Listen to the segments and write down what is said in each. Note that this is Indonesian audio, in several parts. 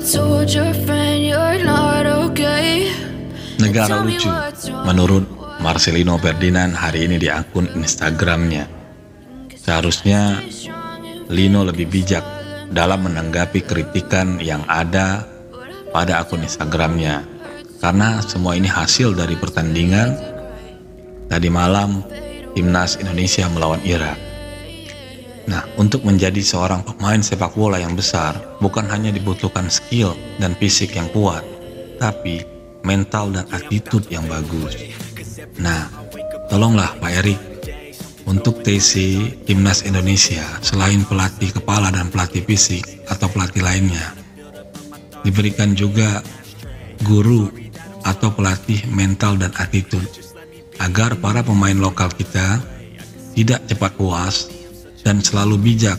told your friend you're not okay? Negara lucu, menurut Marcelino Ferdinand hari ini di akun Instagramnya. Seharusnya Lino lebih bijak dalam menanggapi kritikan yang ada pada akun Instagramnya, karena semua ini hasil dari pertandingan tadi malam Timnas Indonesia melawan Irak. Nah, untuk menjadi seorang pemain sepak bola yang besar, bukan hanya dibutuhkan skill dan fisik yang kuat, tapi mental dan attitude yang bagus. Nah, tolonglah Pak Erik, untuk TC Timnas Indonesia, selain pelatih kepala dan pelatih fisik atau pelatih lainnya, diberikan juga guru atau pelatih mental dan attitude, agar para pemain lokal kita tidak cepat puas dan selalu bijak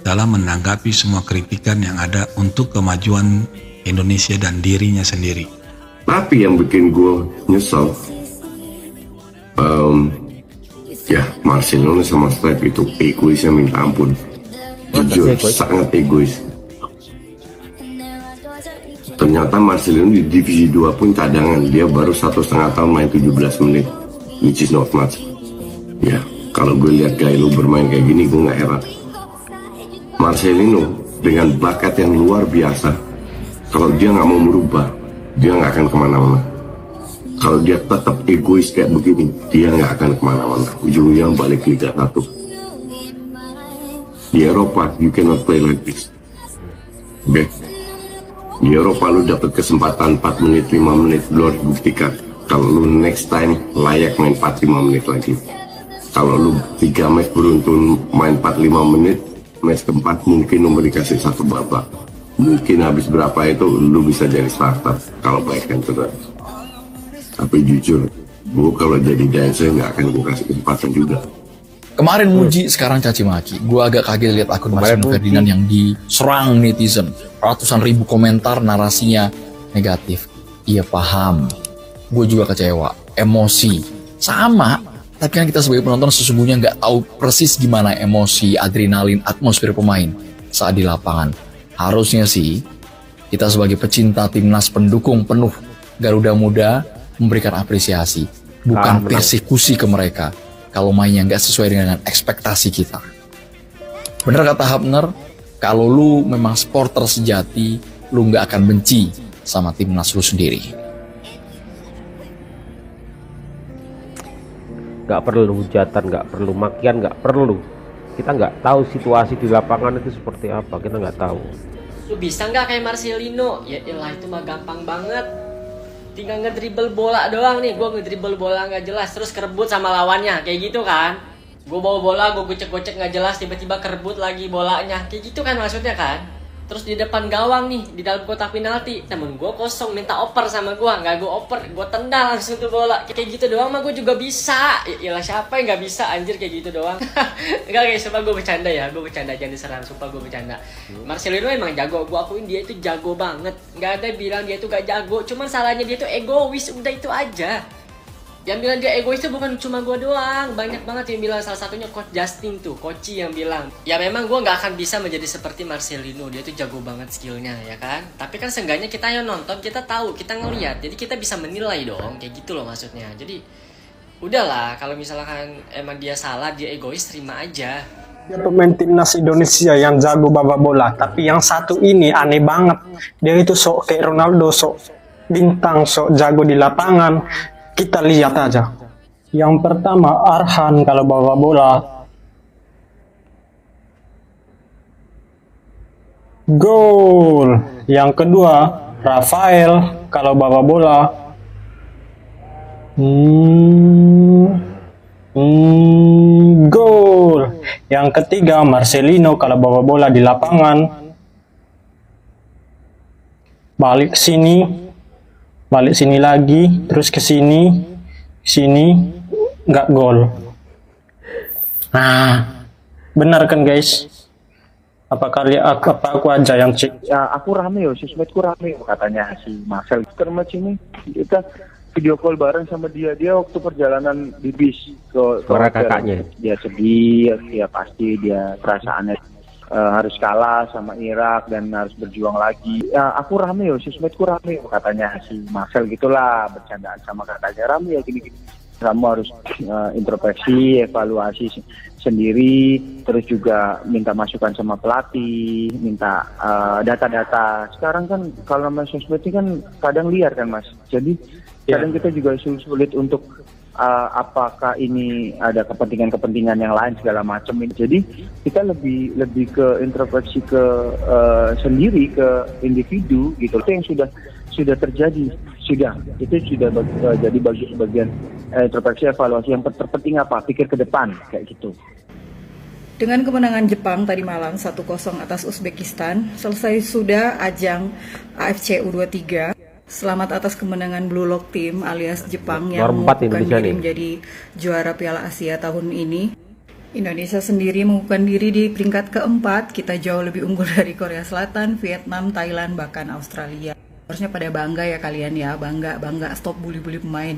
dalam menanggapi semua kritikan yang ada untuk kemajuan Indonesia dan dirinya sendiri. Tapi yang bikin gue nyesel, ya Marcelino sama Step itu egoisnya minta ampun. Jujur, sangat egois. Ternyata Marcelino di divisi 2 pun cadangan, dia baru 1,5 tahun main 17 menit, which is not much. Ya, kalau gue lihat gaya lu bermain kayak gini, gue gak heran. Marcelino dengan bakat yang luar biasa, kalau dia gak mau merubah, dia nggak akan kemana-mana. Kalau dia tetap egois kayak begini, dia nggak akan kemana-mana. Ujungnya balik Liga 1. Di Eropa, you cannot play like this. Oke? Di Eropa lu dapat kesempatan 4 menit, 5 menit, lu harus buktikan. Kalau lu next time layak main 4-5 menit lagi. Kalau lu 3 match beruntun main 4-5 menit, match keempat mungkin lu dikasih 1 babak. Mungkin habis berapa itu lu bisa jadi starter kalau baik kan terus. Tapi jujur, gue kalau jadi dancer nggak akan gue kasih kesempatan juga. Kemarin muji, sekarang caci maki. Gue agak kaget lihat akun Marcelino Ferdinand yang diserang netizen. Ratusan ribu komentar narasinya negatif. Iya paham, gue juga kecewa, emosi sama. Tapi kan kita sebagai penonton sesungguhnya nggak tahu persis gimana emosi, adrenalin, atmosfer pemain saat di lapangan. Harusnya sih kita sebagai pecinta timnas, pendukung penuh Garuda Muda memberikan apresiasi, bukan persekusi ke mereka kalau mainnya nggak sesuai dengan ekspektasi kita. Bener kata Hapner, kalau lu memang supporter sejati, lu nggak akan benci sama timnas lu sendiri. Nggak perlu hujatan, nggak perlu makian, nggak perlu. Kita nggak tahu situasi di lapangan itu seperti apa, kita nggak tahu. Lu bisa nggak kayak Marcelino? Ya elah, itu mah gampang banget. Tinggal ngedribble bola doang nih, gue ngedribble bola nggak jelas terus kerebut sama lawannya, kayak gitu kan? Gue bawa bola, gue gocek-gocek nggak jelas, tiba-tiba kerebut lagi bolanya, kayak gitu kan maksudnya kan? Terus di depan gawang nih, di dalam kotak penalti, temen gue kosong, minta oper sama gue, nggak gue oper, gue tendang langsung tuh bola. Kayak gitu doang mah gue juga bisa. Yalah, siapa yang nggak bisa anjir kayak gitu doang? Enggak guys, sumpah gue bercanda ya, gue bercanda, jangan diserang, sumpah gue bercanda. Marcelino emang jago, gue akuin dia itu jago banget. Nggak ada bilang dia itu gak jago, cuman salahnya dia itu egois, udah itu aja. Yang bilang dia egois itu bukan cuma gue doang, banyak banget yang bilang, salah satunya Coach Justin tuh, Koci yang bilang, ya memang gue nggak akan bisa menjadi seperti Marcelino, dia tuh jago banget skillnya ya kan, tapi kan seenggaknya kita yang nonton, kita tahu, kita ngeliat, jadi kita bisa menilai dong, kayak gitu loh maksudnya. Jadi udahlah, kalau misalkan emang dia salah, dia egois, terima aja. Dia pemain timnas Indonesia yang jago babak bola, tapi yang satu ini aneh banget, dia itu sok kayak Ronaldo, sok bintang, sok jago di lapangan. Kita lihat aja. Yang pertama Arhan kalau bawa bola. Gol. Yang kedua Rafael kalau bawa bola. Gol. Yang ketiga Marcelino kalau bawa bola di lapangan. Balik sini lagi, terus ke sini, nggak gol. Nah, benar kan guys? Apa aku aja yang cek? Ya, aku rame yo, sosmedku rame katanya si Marcel. Karena ini kita video call bareng sama dia waktu perjalanan di bis ke suara kakaknya. Dia sedih, dia pasti dia perasaannya. harus kalah sama Irak dan harus berjuang lagi. Ya, aku rame yo, sosmedku rame yo, katanya si Marcel gitulah, bercandaan sama katanya rame ya gini-gini. Kamu harus introspeksi, evaluasi sendiri, terus juga minta masukan sama pelatih, minta data-data. Sekarang kan kalau namanya sosmed ini kan kadang liar kan Mas. Jadi kadang kita juga sulit untuk apakah ini ada kepentingan-kepentingan yang lain segala macam. Jadi kita lebih ke introspeksi ke sendiri, ke individu gitu. Itu yang sudah terjadi, itu sudah jadi bagian introspeksi evaluasi yang terpenting apa, pikir ke depan kayak gitu. Dengan kemenangan Jepang tadi malam 1-0 atas Uzbekistan, selesai sudah ajang AFC U23. Selamat atas kemenangan Blue Lock Team alias Jepang yang mengukuhkan diri menjadi juara Piala Asia tahun ini. Indonesia sendiri mengukuhkan diri di peringkat keempat. Kita jauh lebih unggul dari Korea Selatan, Vietnam, Thailand, bahkan Australia. Harusnya pada bangga ya kalian ya, bangga, stop bully-bully pemain.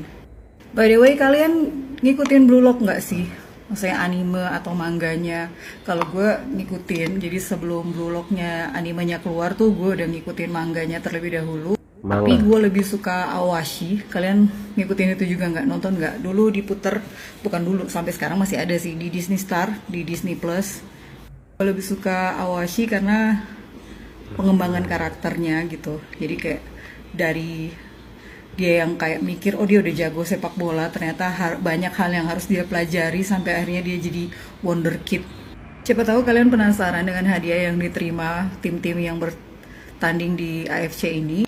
By the way, kalian ngikutin Blue Lock nggak sih? Maksudnya anime atau mangganya. Kalau gue ngikutin, jadi sebelum Blue Lock-nya animenya keluar tuh gue udah ngikutin mangganya terlebih dahulu. Tapi gue lebih suka Awashi. Kalian ngikutin itu juga nggak? Nonton nggak? Dulu diputer, bukan dulu, sampai sekarang masih ada sih di Disney Star, di Disney Plus. Gue lebih suka Awashi karena pengembangan karakternya gitu. Jadi kayak dari dia yang kayak mikir, oh dia udah jago sepak bola, ternyata banyak hal yang harus dia pelajari sampai akhirnya dia jadi wonderkid. Siapa tahu kalian penasaran dengan hadiah yang diterima tim-tim yang bertanding di AFC ini.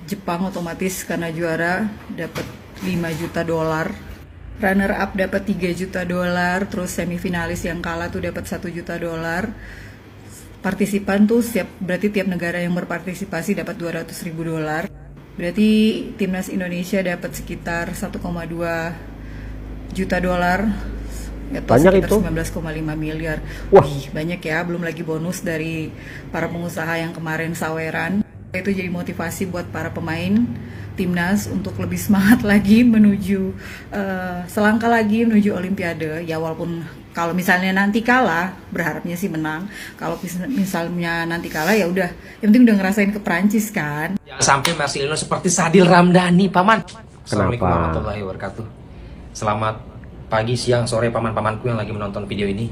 Jepang otomatis karena juara dapat $5 juta, runner up dapat $3 juta, terus semifinalis yang kalah tuh dapat $1 juta. Partisipan tuh berarti tiap negara yang berpartisipasi dapat $200.000. Berarti timnas Indonesia dapat sekitar $1,2 juta, atau banyak sekitar itu 19,5 miliar. Wah, banyak ya, belum lagi bonus dari para pengusaha yang kemarin saweran. Itu jadi motivasi buat para pemain timnas untuk lebih semangat lagi menuju selangkah lagi menuju Olimpiade. Ya walaupun kalau misalnya nanti kalah, berharapnya sih menang. Kalau misalnya nanti kalah ya udah, yang penting udah ngerasain ke Prancis kan. Jangan sampai Marcelino seperti Sadil Ramdhani, Paman. Assalamualaikum Kenapa? warahmatullahi wabarakatuh. Selamat pagi, siang, sore paman-pamanku yang lagi menonton video ini.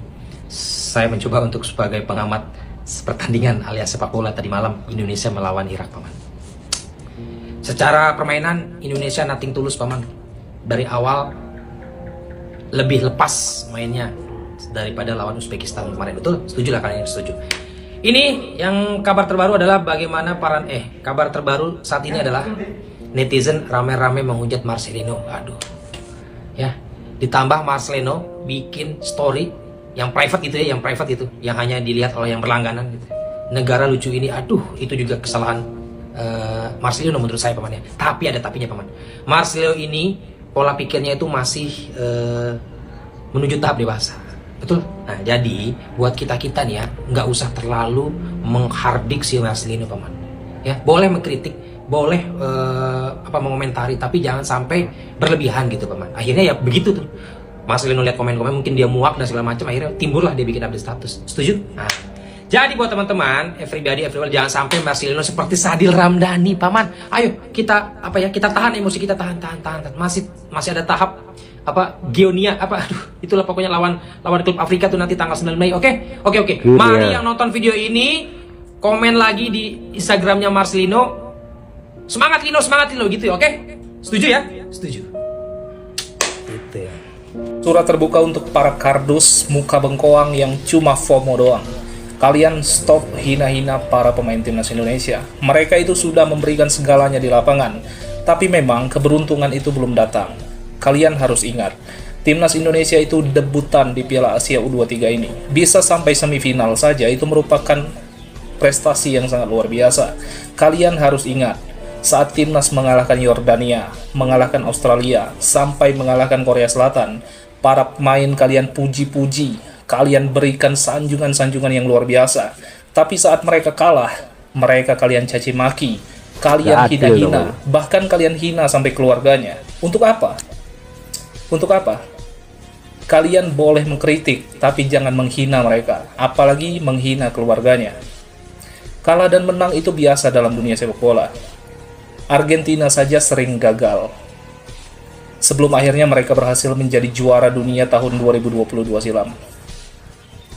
Saya mencoba untuk sebagai pengamat pertandingan alias sepak bola tadi malam Indonesia melawan Irak, Paman. Secara permainan Indonesia nothing tulus, Paman. Dari awal lebih lepas mainnya daripada lawan Uzbekistan kemarin. Betul? Setuju lah kalian, setuju. Ini yang kabar terbaru adalah bagaimana kabar terbaru saat ini adalah netizen rame-rame menghujat Marcelino. Aduh. Ya, ditambah Marcelino bikin story yang private gitu ya, yang hanya dilihat oleh yang berlangganan gitu. Negara lucu ini, aduh, itu juga kesalahan Marcelino menurut saya, Paman ya. Tapi ada tapinya, Paman. Marcelino ini pola pikirnya itu masih menuju tahap dewasa. Betul? Nah, jadi buat kita-kita nih ya, nggak usah terlalu menghardik si Marcelino, Paman. Ya, boleh mengkritik, boleh mengomentari, tapi jangan sampai berlebihan gitu, Paman. Akhirnya ya begitu tuh. Marcelino lihat komen-komen, mungkin dia muak dan segala macam, akhirnya timbullah dia bikin update status. Setuju? Nah, jadi buat teman-teman, everybody, everyone, jangan sampai Marcelino seperti Sadil Ramdhani, Paman. Ayo kita kita tahan emosi kita, tahan. Masih ada tahap Geonia itulah pokoknya lawan klub Afrika tuh nanti tanggal 9 Mei. Oke. Mari yang nonton video ini komen lagi di Instagramnya Marcelino. Semangat Lino gitu ya, oke? Setuju ya? Setuju. Gitu ya. Surat terbuka untuk para kardus muka bengkoang yang cuma FOMO doang. Kalian stop hina-hina para pemain timnas Indonesia. Mereka itu sudah memberikan segalanya di lapangan. Tapi memang keberuntungan itu belum datang. Kalian harus ingat, timnas Indonesia itu debutan di Piala Asia U23 ini. Bisa sampai semifinal saja itu merupakan prestasi yang sangat luar biasa. Kalian harus ingat, saat timnas mengalahkan Yordania, mengalahkan Australia, sampai mengalahkan Korea Selatan, para pemain kalian puji-puji, kalian berikan sanjungan-sanjungan yang luar biasa. Tapi saat mereka kalah, mereka kalian caci maki, kalian hina-hina, bahkan kalian hina sampai keluarganya. Untuk apa? kalian boleh mengkritik, tapi jangan menghina mereka, apalagi menghina keluarganya. Kalah dan menang itu biasa dalam dunia sepak bola. Argentina saja sering gagal, sebelum akhirnya mereka berhasil menjadi juara dunia tahun 2022 silam.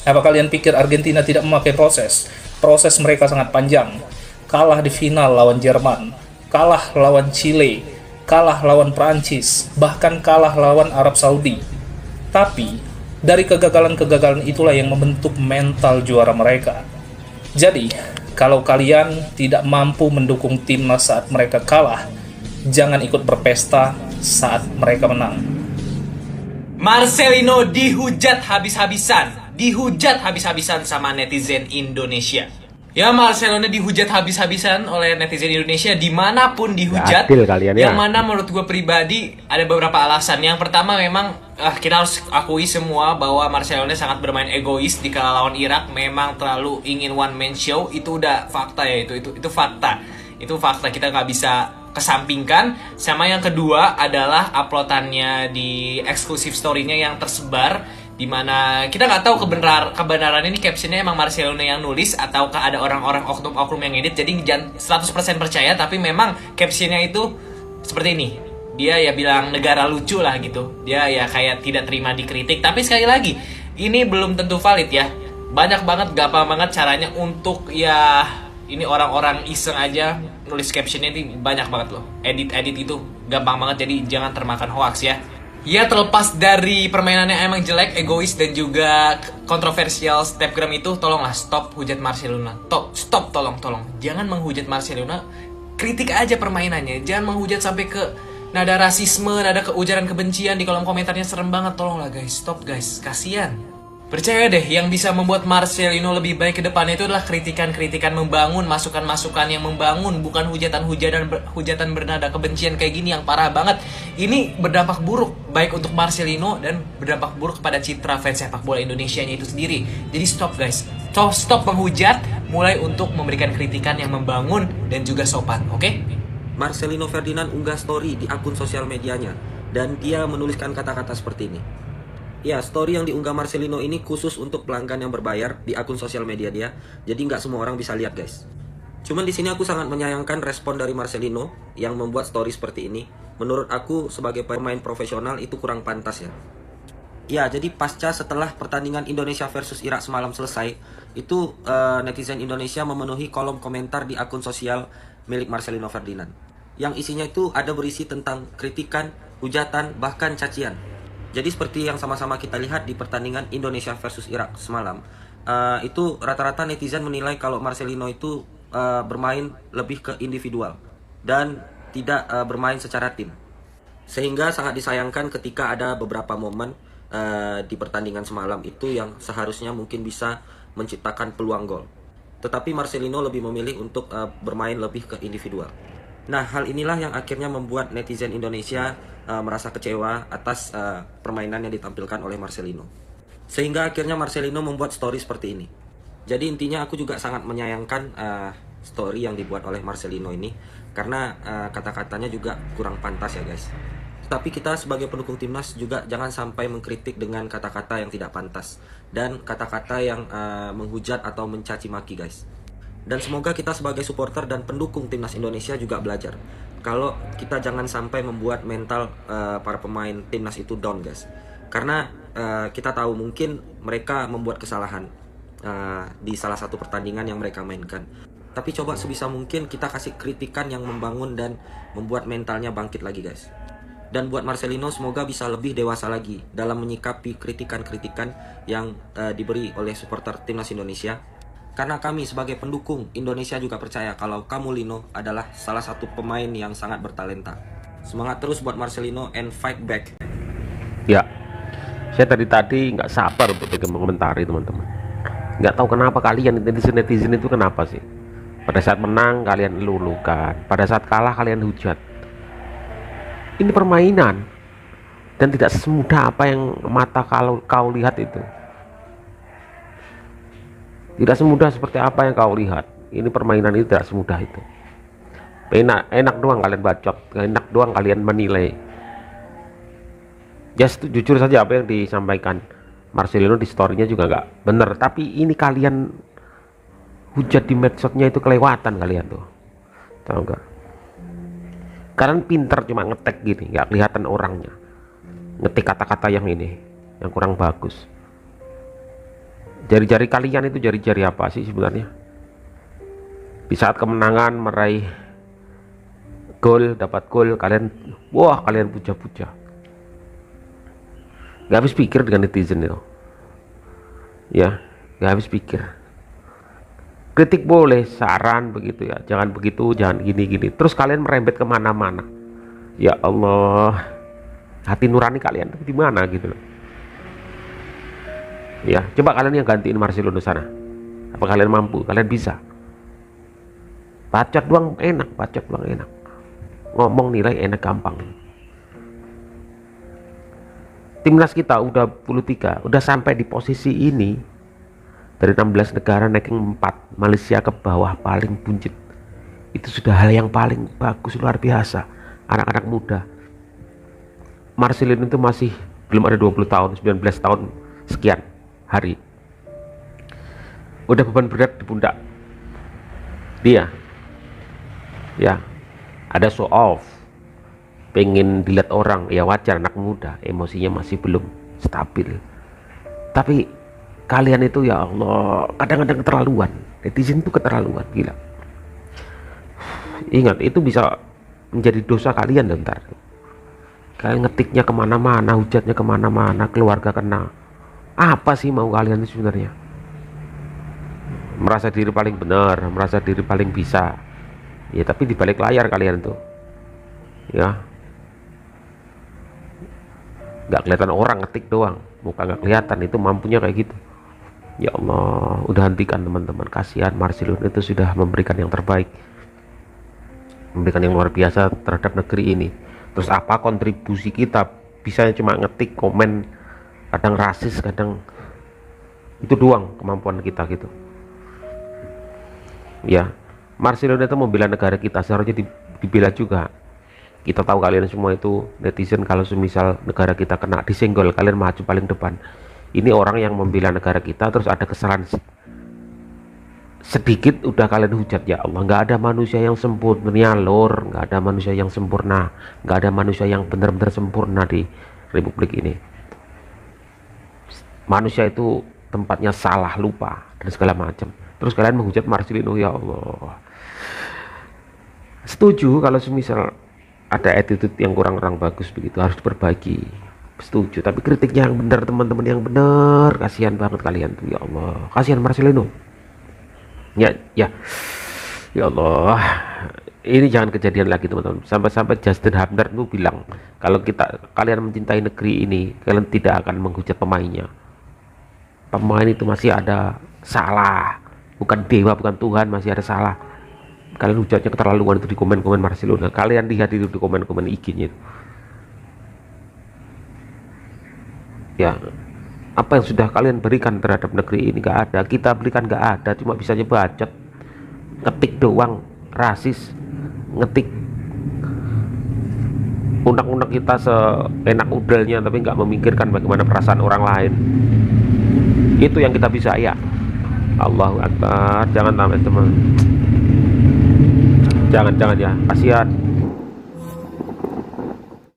Apa kalian pikir Argentina tidak memakai proses? Proses mereka sangat panjang. Kalah di final lawan Jerman, kalah lawan Chile, kalah lawan Prancis, bahkan kalah lawan Arab Saudi. Tapi, dari kegagalan-kegagalan itulah yang membentuk mental juara mereka. Jadi, kalau kalian tidak mampu mendukung timnas saat mereka kalah, jangan ikut berpesta saat mereka menang. Marcelino dihujat habis-habisan sama netizen Indonesia. Ya, Marcelino dihujat habis-habisan oleh netizen Indonesia dimanapun dihujat. Adil kalian ya. Yang mana menurut gue pribadi ada beberapa alasan. Yang pertama memang kita harus akui semua bahwa Marcelino sangat bermain egois di kala lawan Irak. Memang terlalu ingin one man show. Itu udah fakta ya, itu fakta. Itu fakta, kita nggak bisa kesampingkan. Sama yang kedua adalah uploadannya di exclusive story-nya yang tersebar, dimana kita nggak tahu kebenaran ini captionnya emang Marcelino yang nulis ataukah ada orang-orang oknum-oknum yang edit. Jadi jangan 100% percaya, tapi memang captionnya itu seperti ini. Dia ya bilang negara lucu lah gitu. Dia ya kayak tidak terima dikritik. Tapi sekali lagi, ini belum tentu valid ya. Banyak banget, gampang banget caranya untuk ya ini orang-orang iseng aja nulis captionnya, ini banyak banget loh. Edit-edit itu gampang banget, jadi jangan termakan hoax ya. Ya, terlepas dari permainannya emang jelek, egois, dan juga kontroversial snapgram itu, tolonglah stop hujat Marcelino. Stop, tolong. Jangan menghujat Marcelino, kritik aja permainannya. Jangan menghujat sampai ke nada rasisme, nada ujaran kebencian di kolom komentarnya, serem banget. Tolonglah guys, stop guys, kasihan. Percaya deh, yang bisa membuat Marcelino lebih baik ke depannya itu adalah kritikan-kritikan membangun, masukan-masukan yang membangun, bukan hujatan bernada kebencian kayak gini yang parah banget. Ini berdampak buruk baik untuk Marcelino dan berdampak buruk kepada citra fans sepak bola Indonesianya itu sendiri. Jadi stop guys, stop menghujat, mulai untuk memberikan kritikan yang membangun dan juga sopan, oke? Marcelino Ferdinand unggah story di akun sosial medianya dan dia menuliskan kata-kata seperti ini. Ya, story yang diunggah Marcelino ini khusus untuk pelanggan yang berbayar di akun sosial media dia. Jadi nggak semua orang bisa lihat guys. Cuman di sini aku sangat menyayangkan respon dari Marcelino yang membuat story seperti ini. Menurut aku sebagai pemain profesional itu kurang pantas ya. Ya, jadi pasca setelah pertandingan Indonesia versus Irak semalam selesai, itu netizen Indonesia memenuhi kolom komentar di akun sosial milik Marcelino Ferdinand. Yang isinya itu ada berisi tentang kritikan, hujatan, bahkan cacian. Jadi seperti yang sama-sama kita lihat di pertandingan Indonesia versus Irak semalam, itu rata-rata netizen menilai kalau Marcelino itu bermain lebih ke individual dan tidak bermain secara tim. Sehingga sangat disayangkan ketika ada beberapa momen di pertandingan semalam itu yang seharusnya mungkin bisa menciptakan peluang gol. Tetapi Marcelino lebih memilih untuk bermain lebih ke individual. Nah, hal inilah yang akhirnya membuat netizen Indonesia merasa kecewa atas permainan yang ditampilkan oleh Marcelino. Sehingga akhirnya Marcelino membuat story seperti ini. Jadi intinya aku juga sangat menyayangkan story yang dibuat oleh Marcelino ini, karena kata-katanya juga kurang pantas ya guys. Tapi kita sebagai pendukung timnas juga jangan sampai mengkritik dengan kata-kata yang tidak pantas dan kata-kata yang menghujat atau mencaci maki guys. Dan semoga kita sebagai supporter dan pendukung timnas Indonesia juga belajar kalau kita jangan sampai membuat mental para pemain timnas itu down guys. Karena kita tahu mungkin mereka membuat kesalahan di salah satu pertandingan yang mereka mainkan. Tapi coba sebisa mungkin kita kasih kritikan yang membangun dan membuat mentalnya bangkit lagi guys. Dan buat Marcelino semoga bisa lebih dewasa lagi dalam menyikapi kritikan-kritikan yang diberi oleh supporter timnas Indonesia. Karena kami sebagai pendukung Indonesia juga percaya kalau kamu Lino adalah salah satu pemain yang sangat bertalenta. Semangat terus buat Marcelino and fight back. Ya, saya tadi nggak sabar untuk mengomentari teman-teman. Nggak tahu kenapa kalian netizen itu kenapa sih? Pada saat menang kalian lulukan, pada saat kalah kalian hujat. Ini permainan dan tidak semudah apa yang mata kalau kau lihat itu. Tidak semudah seperti apa yang kau lihat. Ini permainan itu tidak semudah itu. Enak doang kalian bacot, enak doang kalian menilai. Jujur saja apa yang disampaikan Marcelino di story-nya juga nggak bener, tapi ini kalian hujat di medsosnya itu kelewatan kalian tuh, tahu nggak? Kalian pinter cuma ngetek gini, nggak kelihatan orangnya, ngetik kata-kata yang ini yang kurang bagus. Jari-jari kalian itu jari-jari apa sih sebenarnya? Di saat kemenangan meraih gol, dapat gol, kalian wah kalian puja-puja, nggak habis pikir dengan netizen itu ya, nggak habis pikir. Kritik boleh, saran begitu ya, jangan begitu, jangan gini-gini, terus kalian merembet kemana-mana. Ya Allah, hati nurani kalian di mana gitu loh ya. Coba kalian yang gantiin Marcelino sana, apa kalian mampu? Kalian bisa? Bacot doang enak, bacot doang enak, ngomong nilai enak gampang. Timnas kita udah 23, udah sampai di posisi ini, dari 16 negara ranking 4, Malaysia ke bawah paling buncit. Itu sudah hal yang paling bagus, luar biasa. Anak-anak muda, Marcelino itu masih belum ada 20 tahun, 19 tahun sekian hari, udah beban berat di pundak dia ya. Ada show off, pengen dilihat orang, ya wajar, anak muda emosinya masih belum stabil. Tapi kalian itu ya Allah kadang-kadang keterlaluan, netizen itu keterlaluan gila. Ingat, itu bisa menjadi dosa kalian ntar. Kalian ngetiknya kemana-mana, hujatnya kemana-mana, keluarga kena. Apa sih mau kalian itu sebenarnya? Merasa diri paling benar, merasa diri paling bisa ya, tapi di balik layar kalian tuh ya nggak kelihatan orang, ngetik doang, muka nggak kelihatan, itu mampunya kayak gitu. Ya Allah, udah hentikan teman-teman, kasihan Marcelino itu sudah memberikan yang terbaik, memberikan yang luar biasa terhadap negeri ini. Terus apa kontribusi kita? Bisanya cuma ngetik, komen, kadang rasis, kadang itu doang kemampuan kita gitu ya. Marcelino itu membela negara kita, seharusnya dibela juga. Kita tahu kalian semua itu netizen, kalau semisal negara kita kena disenggol, kalian maju paling depan. Ini orang yang membela negara kita, terus ada kesalahan sedikit udah kalian hujat. Ya Allah, nggak ada manusia yang sempurna lor, nggak ada manusia yang sempurna, nggak ada manusia yang benar-benar sempurna di republik ini. Manusia itu tempatnya salah, lupa, dan segala macam. Terus kalian menghujat Marcelino, ya Allah. Setuju kalau semisal ada attitude yang kurang bagus begitu, harus diperbaiki, setuju. Tapi kritiknya yang benar teman-teman, yang benar. Kasihan banget kalian tuh, ya Allah, kasihan Marcelino ya Allah. Ini jangan kejadian lagi teman-teman. Sampai Justin Hubner tuh bilang, kalau kalian mencintai negeri ini, kalian tidak akan menghujat pemainnya. Pemain itu masih ada salah, bukan dewa, bukan Tuhan, masih ada salah. Kalian hujatnya keterlaluan itu di komen-komen Marcelino. Kalian lihat itu di komen-komen IG-nya itu. Ya, apa yang sudah kalian berikan terhadap negeri ini gak ada. Kita berikan gak ada, cuma bisa aja bacot, ngetik doang, rasis, ngetik undang-undang kita seenak udalnya, tapi nggak memikirkan bagaimana perasaan orang lain. Itu yang kita bisa ya. Allahu Akbar. Jangan teman-teman, jangan ya, kasihan.